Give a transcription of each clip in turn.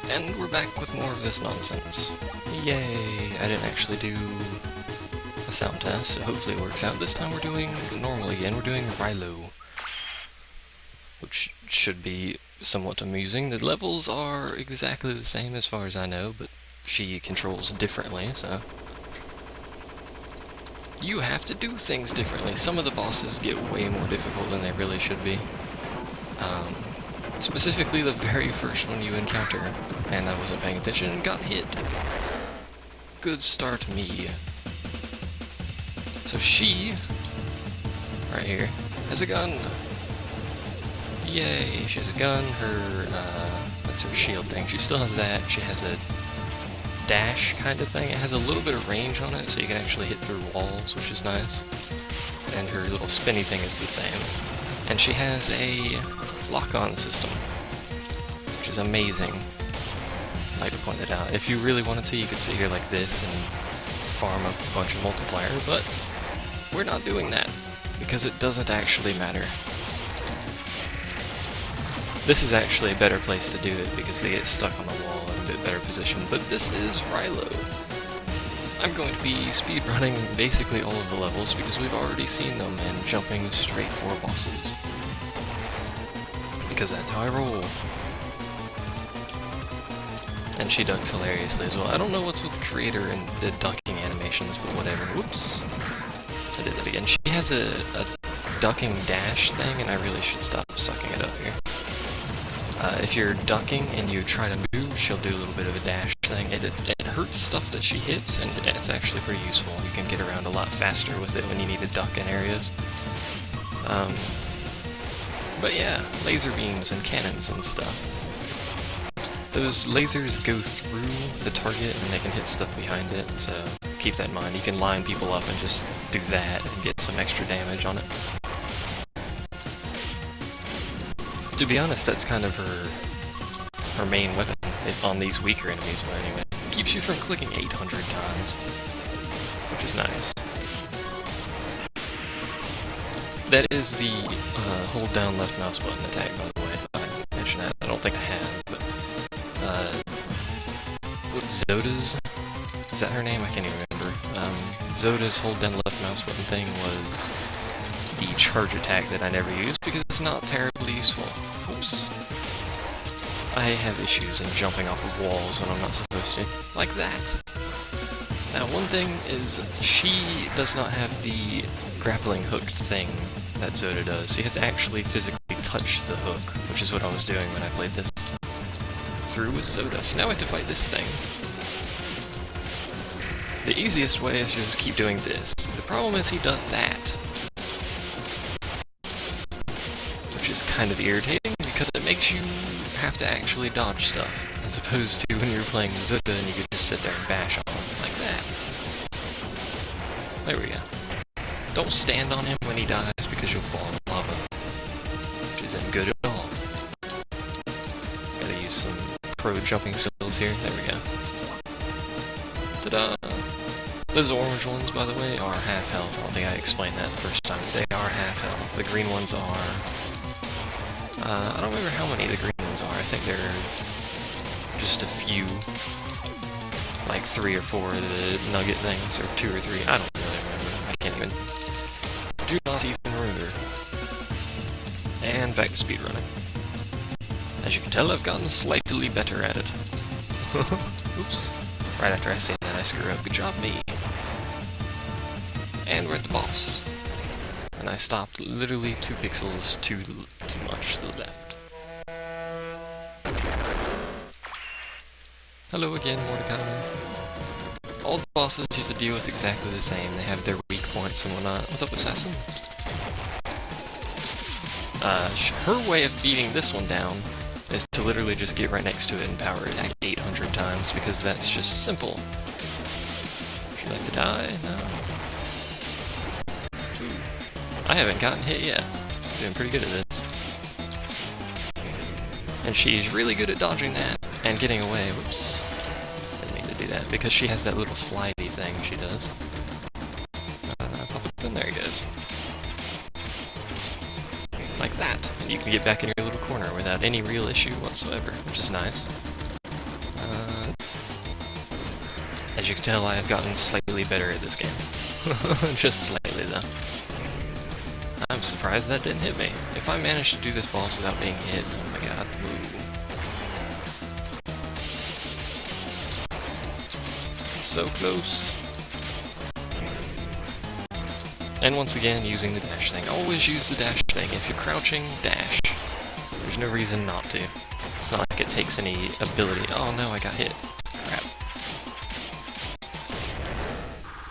And we're back with more of this nonsense. Yay! I didn't actually do a sound test, so hopefully it works out. This time we're doing normal again. We're doing Rilo, which should be somewhat amusing. The levels are exactly the same as far as I know, but she controls differently, so you have to do things differently. Some of the bosses get way more difficult than they really should be. Specifically the very first one you encounter, and I wasn't paying attention and got hit. Good start, me. So she, right here, has a gun. Yay, she has a gun. That's her shield thing. She still has that. She has a dash kind of thing. It has a little bit of range on it, so you can actually hit through walls, which is nice. And her little spinny thing is the same. And she has a lock-on system, which is amazing. I'd like to point that out. If you really wanted to, you could sit here like this and farm up a bunch of multiplier, but we're not doing that, because it doesn't actually matter. This is actually a better place to do it, because they get stuck on the wall in a bit better position, but this is Rilo. I'm going to be speedrunning basically all of the levels, because we've already seen them, and jumping straight for bosses. Because that's how I roll. And she ducks hilariously as well. I don't know what's with the creator and the ducking animations, but whatever. Whoops. I did that again. She has a ducking dash thing, and I really should stop sucking it up here. If you're ducking and you try to move, she'll do a little bit of a dash thing. It hurts stuff that she hits, and it's actually pretty useful. You can get around a lot faster with it when you need to duck in areas. But yeah, laser beams and cannons and stuff. Those lasers go through the target and they can hit stuff behind it, so keep that in mind. You can line people up and just do that and get some extra damage on it. To be honest, that's kind of her main weapon on these weaker enemies, but anyway. It keeps you from clicking 800 times, which is nice. That is the hold down left mouse button attack, by the way. I mentioned that. I don't think I have, but what, Xoda's? Is that her name? I can't even remember. Xoda's hold down left mouse button thing was the charge attack that I never used because it's not terribly useful. Oops. I have issues in jumping off of walls when I'm not supposed to. Like that. Now, one thing is, she does not have the grappling hooked thing that Xoda does, so you have to actually physically touch the hook, which is what I was doing when I played this through with Xoda. So now I have to fight this thing. The easiest way is to just keep doing this. The problem is he does that, which is kind of irritating, because it makes you have to actually dodge stuff, as opposed to when you're playing Xoda and you could just sit there and bash on him like that. There we go. Don't stand on him when he dies because you'll fall in lava, which isn't good at all. Gotta use some pro jumping skills here. There we go. Ta-da! Those orange ones, by the way, are half health. I don't think I explained that the first time. They are half health. The green ones are... I don't remember how many the green ones are. I think they're just a few. Like 3 or 4 of the nugget things, or 2 or 3. I don't really remember. I can't even... Do not even remember. And back to speedrunning. As you can tell, I've gotten slightly better at it. Oops. Right after I say that, I screw up. Good job, me. And we're at the boss. And I stopped literally 2 pixels too much to the left. Hello again, Mordecai. All the bosses you have to deal with exactly the same. They have their weak points and whatnot. What's up, Assassin? Her way of beating this one down is to literally just get right next to it and power attack 800 times, because that's just simple. Would you like to die? No. I haven't gotten hit yet. I'm doing pretty good at this. And she's really good at dodging that and getting away. Whoops. Didn't mean to do that, because she has that little slidey thing she does. Pop it in, there he goes. Like that. And you can get back in your little corner without any real issue whatsoever, which is nice. As you can tell, I have gotten slightly better at this game. Just slightly, though. I'm surprised that didn't hit me. If I managed to do this boss without being hit, oh my god. Ooh. So close. And once again, using the dash thing. Always use the dash thing. If you're crouching, dash. There's no reason not to. It's not like it takes any ability. Oh no, I got hit. Crap.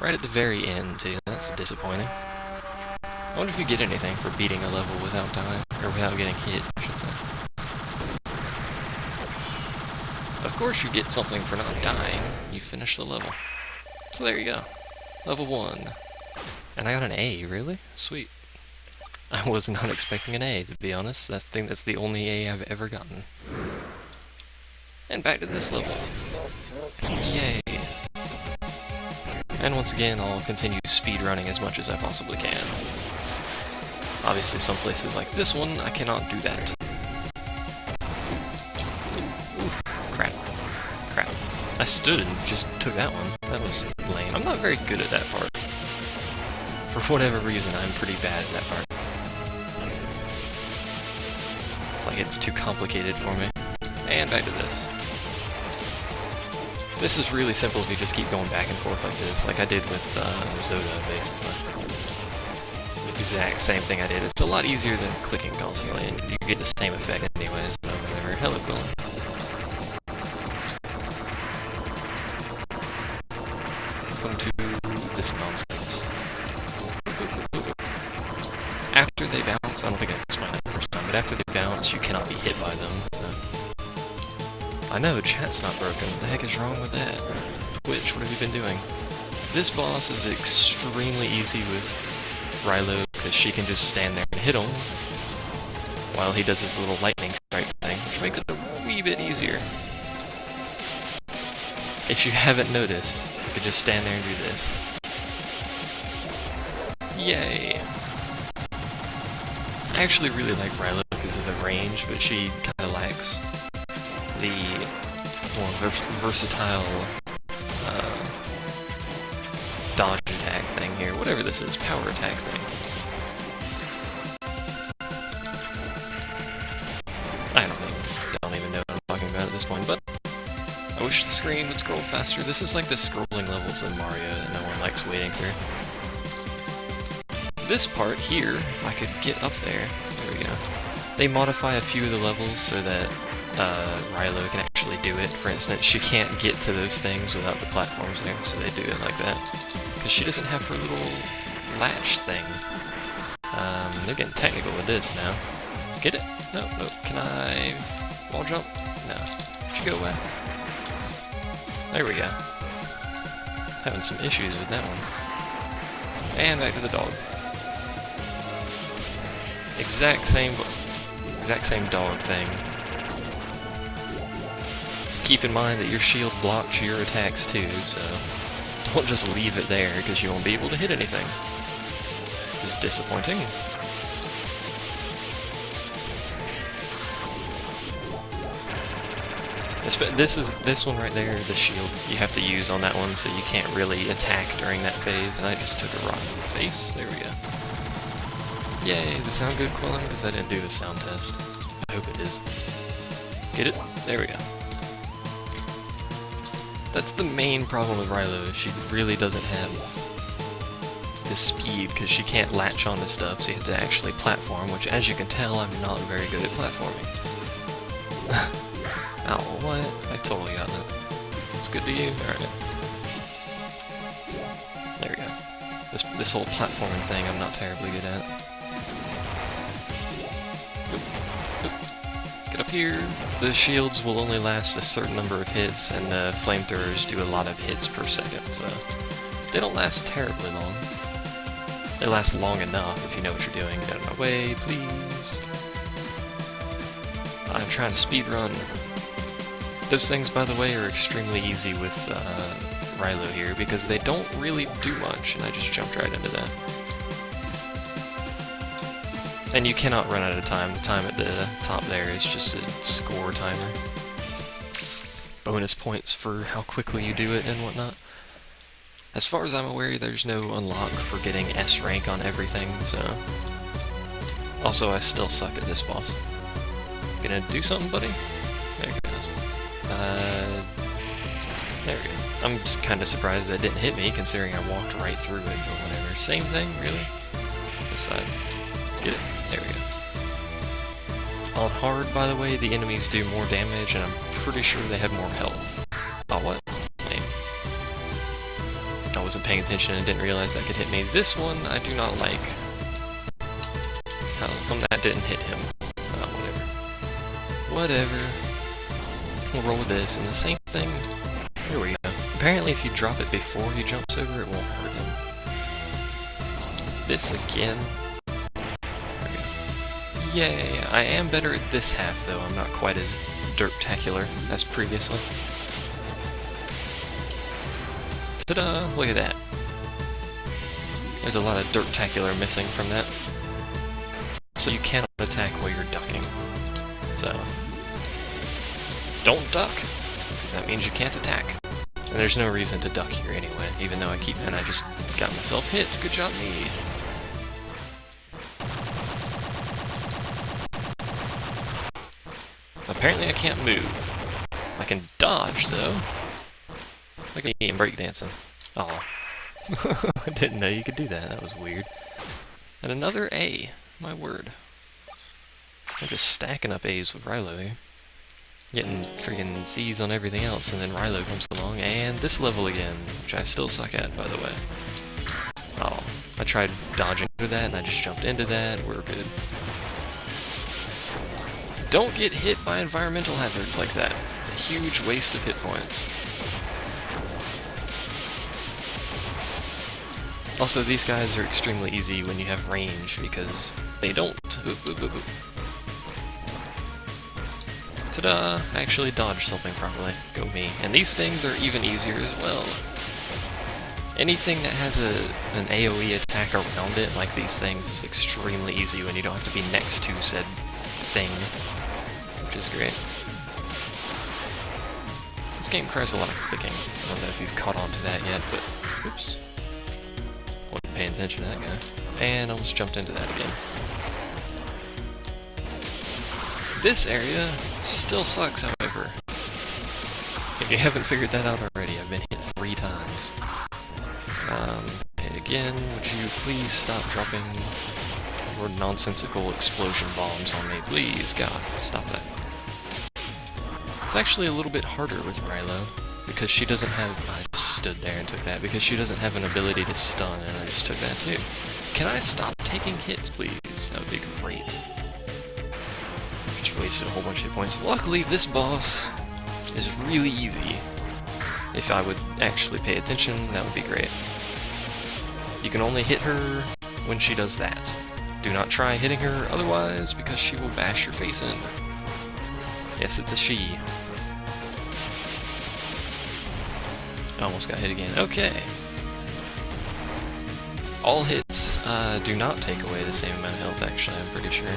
Right at the very end, too. That's disappointing. I wonder if you get anything for beating a level without dying, or without getting hit, I should say. Of course you get something for not dying. You finish the level. So there you go. Level 1. And I got an A, really? Sweet. I was not expecting an A, to be honest. That's the only A I've ever gotten. And back to this level. Yay. And once again, I'll continue speedrunning as much as I possibly can. Obviously, some places like this one, I cannot do that. Ooh, crap. Crap. I stood and just took that one. That was lame. I'm not very good at that part. For whatever reason, I'm pretty bad at that part. It's like it's too complicated for me. And back to this. This is really simple if you just keep going back and forth like this, like I did with Xoda, basically. Exact same thing I did. It's a lot easier than clicking constantly, and you get the same effect anyways, but whatever. Hello, Quillen. Welcome to this nonsense. After they bounce, I don't think I explained that the first time, but after they bounce, you cannot be hit by them, so... I know, chat's not broken. What the heck is wrong with that? Twitch, what have you been doing? This boss is extremely easy with Rilo, because she can just stand there and hit him, while he does this little lightning strike thing, which makes it a wee bit easier. If you haven't noticed, you can just stand there and do this. Yay! I actually really like Rilo because of the range, but she kinda lacks the more versatile dodge attack thing here, whatever this is, power attack thing. I don't even know what I'm talking about at this point, but I wish the screen would scroll faster. This is like the scrolling levels in Mario that no one likes waiting through. This part here, if I could get up there we go. They modify a few of the levels so that Rilo can actually do it. For instance, she can't get to those things without the platforms there, so they do it like that. Because she doesn't have her little latch thing. They're getting technical with this now. Get it? No, no. Can I wall jump? No. Should go away. There we go. Having some issues with that one. And back to the dog. Exact same dog thing. Keep in mind that your shield blocks your attacks too, so don't just leave it there because you won't be able to hit anything. It's disappointing. This one right there, the shield you have to use on that one, so you can't really attack during that phase, and I just took a rock in the face. There we go. Yay, does it sound good, Quillen? Because I didn't do the sound test. I hope it is. Get it? There we go. That's the main problem with Rilo, is she really doesn't have the speed, because she can't latch onto stuff, so you have to actually platform, which, as you can tell, I'm not very good at platforming. Ow, what? I totally got that. It's good to you? Alright. There we go. This whole platforming thing I'm not terribly good at. Oop. Oop. Get up here. The shields will only last a certain number of hits, and the flamethrowers do a lot of hits per second, so they don't last terribly long. They last long enough if you know what you're doing. Get out of my way, please. I'm trying to speedrun. Those things, by the way, are extremely easy with Rilo here, because they don't really do much, and I just jumped right into that. And you cannot run out of time. The time at the top there is just a score timer. Bonus points for how quickly you do it and whatnot. As far as I'm aware, there's no unlock for getting S rank on everything, so... Also, I still suck at this boss. Gonna do something, buddy? There it goes. There we go. I'm just kind of surprised that didn't hit me, considering I walked right through it, but whatever. Same thing, really? This side. Get it? There we go. On hard, by the way, the enemies do more damage, and I'm pretty sure they have more health. Oh, what? Lame. I wasn't paying attention and didn't realize that could hit me. This one, I do not like. How come that didn't hit him? Whatever. We'll roll with this, and the same thing. Here we go. Apparently, if you drop it before he jumps over, it won't hurt him. This again. There we go. Yay! I am better at this half, though. I'm not quite as derptacular as previously. Ta-da! Look at that. There's a lot of derptacular missing from that. So you cannot attack while you're ducking. So, don't duck, because that means you can't attack. And there's no reason to duck here anyway, even though I just got myself hit. Good job, me. Apparently I can't move. I can dodge, though. Look at me, I'm breakdancing. Oh. I didn't know you could do that, that was weird. And another A, my word. I'm just stacking up A's with Rilo here. Getting freaking C's on everything else, and then Rilo comes along, and this level again, which I still suck at, by the way. Oh, I tried dodging through that, and I just jumped into that. We're good. Don't get hit by environmental hazards like that. It's a huge waste of hit points. Also, these guys are extremely easy when you have range, because they don't. Oop, oop, oop, oop. Ta-da! I actually dodged something properly. Go me. And these things are even easier as well. Anything that has an AoE attack around it, like these things, is extremely easy when you don't have to be next to said thing, which is great. This game requires a lot of clicking. I don't know if you've caught on to that yet, but... Oops. Wasn't paying attention to that guy. And almost jumped into that again. This area still sucks, however. If you haven't figured that out already, I've been hit 3 times. Hit again, would you please stop dropping more nonsensical explosion bombs on me, please? God, stop that. It's actually a little bit harder with Rilo, because she doesn't have... I just stood there and took that, because she doesn't have an ability to stun, and I just took that too. Can I stop taking hits, please? That would be great. Just wasted a whole bunch of points. Luckily, this boss is really easy. If I would actually pay attention, that would be great. You can only hit her when she does that. Do not try hitting her otherwise, because she will bash your face in. Yes, it's a she. Almost got hit again. Okay. All hits do not take away the same amount of health, actually, I'm pretty sure.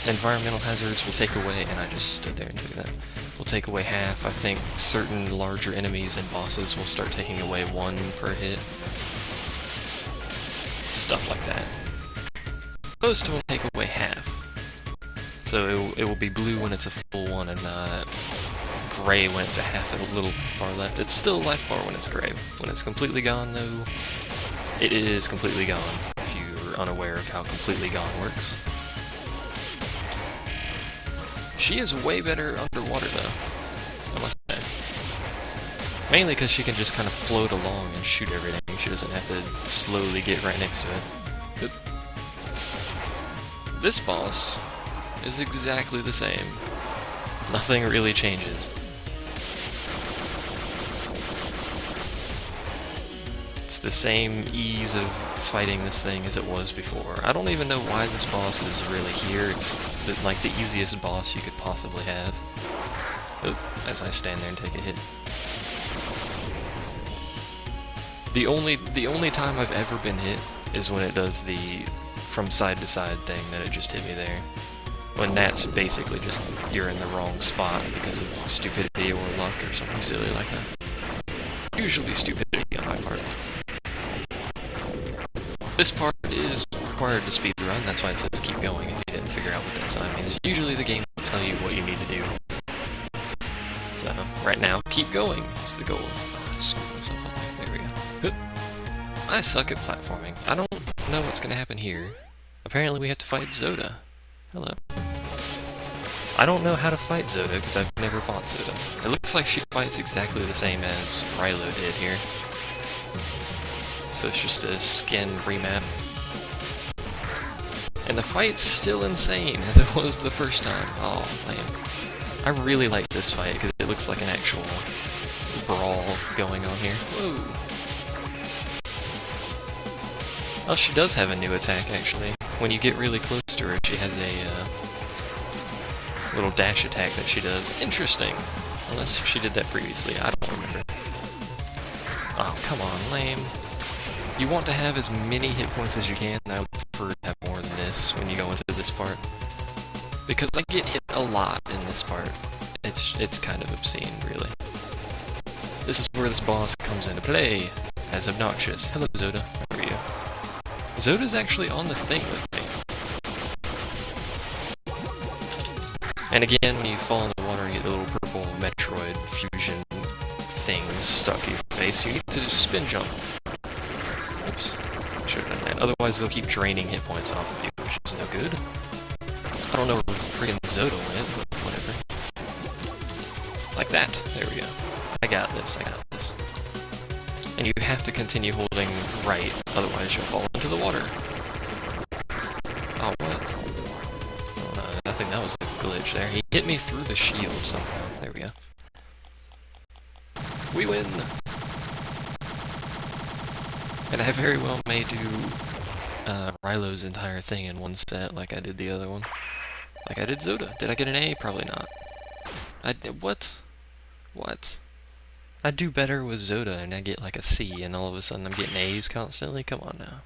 Environmental hazards will take away, and I just stood there and took that, will take away half. I think certain larger enemies and bosses will start taking away 1 per hit. Stuff like that. Most will take away half. So it will be blue when it's a full one, and gray when it's a half a little far left. It's still life bar when it's gray. When it's completely gone, though, it is completely gone, if you're unaware of how completely gone works. She is way better underwater, though, I must say. Mainly because she can just kind of float along and shoot everything. She doesn't have to slowly get right next to it. Oop. This boss is exactly the same. Nothing really changes. It's the same ease of fighting this thing as it was before. I don't even know why this boss is really here. It's like the easiest boss you could possibly have. Oop, as I stand there and take a hit. The only time I've ever been hit is when it does the from side to side thing that it just hit me there. When that's basically just you're in the wrong spot because of stupidity or luck or something silly like that. Usually stupidity on my part. This part is required to speedrun, that's why it says keep going if you didn't figure out what that sign means. Usually the game will tell you what you need to do. So, right now, keep going is the goal. Screw myself up. There we go. I suck at platforming. I don't know what's gonna happen here. Apparently we have to fight Xoda. Hello. I don't know how to fight Xoda because I've never fought Xoda. It looks like she fights exactly the same as Rilo did here. So it's just a skin remap. And the fight's still insane as it was the first time. Oh man. I really like this fight because it looks like an actual brawl going on here. Whoa. Oh, she does have a new attack actually. When you get really close to her, she has a little dash attack that she does. Interesting. Unless she did that previously, I don't remember. Oh, come on, lame. You want to have as many hit points as you can, and I would prefer to have more than this when you go into this part. Because I get hit a lot in this part. It's kind of obscene, really. This is where this boss comes into play, as obnoxious. Hello, Xoda. How are you? Xoda's actually on the thing with me. And again, when you fall in the water, you get the little purple Metroid fusion things stuck to your face. You need to spin jump. Oops. Should have done that. Otherwise, they'll keep draining hit points off of you, which is no good. I don't know where freaking Xoda went, but whatever. Like that. There we go. I got this. I got this. And you have to continue holding right, otherwise you'll fall into the water. Oh, what? Oh, no, I think that was a glitch there. He hit me through the shield somehow. There we go. We win! And I very well may do Rilo's entire thing in one set like I did the other one. Like I did Xoda. Did I get an A? Probably not. What? What? I do better with Xoda and I get like a C and all of a sudden I'm getting A's constantly? Come on now.